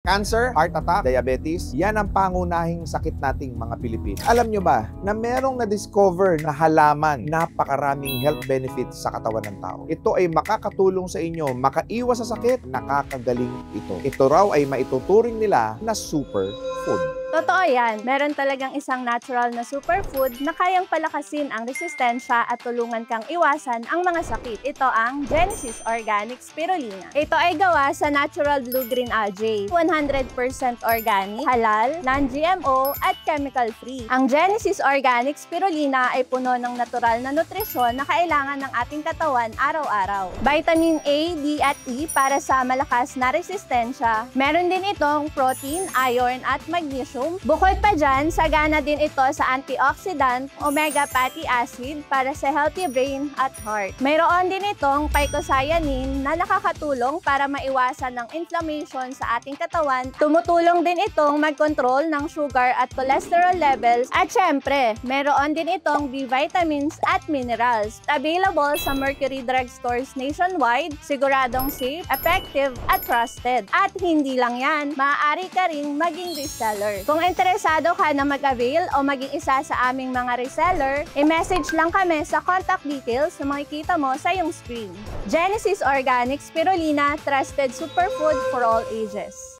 Cancer, heart attack, diabetes, yan ang pangunahing sakit nating mga Pilipino. Alam nyo ba na merong na-discover na halaman napakaraming health benefits sa katawan ng tao? Ito ay makakatulong sa inyo makaiwas sa sakit, nakakagaling ito. Ito raw ay maituturing nila na superfood. Totoo yan, meron talagang isang natural na superfood na kayang palakasin ang resistensya at tulungan kang iwasan ang mga sakit. Ito ang Genesis Organic Spirulina. Ito ay gawa sa natural blue-green algae, 100% organic, halal, non-GMO at chemical-free. Ang Genesis Organic Spirulina ay puno ng natural na nutrisyon na kailangan ng ating katawan araw-araw. Vitamin A, D at E para sa malakas na resistensya. Meron din itong protein, iron at magnesium. Bukod pa dyan, sagana din ito sa antioxidant, omega fatty acid para sa healthy brain at heart. Mayroon din itong phycocyanin na nakakatulong para maiwasan ng inflammation sa ating katawan. Tumutulong din itong mag-control ng sugar at cholesterol levels. At syempre, mayroon din itong B vitamins at minerals. Available sa Mercury Drugstores nationwide, siguradong safe, effective at trusted. At hindi lang yan, maaari ka ring maging reseller. Kung interesado ka na mag-avail o maging isa sa aming mga reseller, i-message lang kami sa contact details na makikita mo sa iyong screen. Genesis Organic Spirulina, trusted superfood for all ages.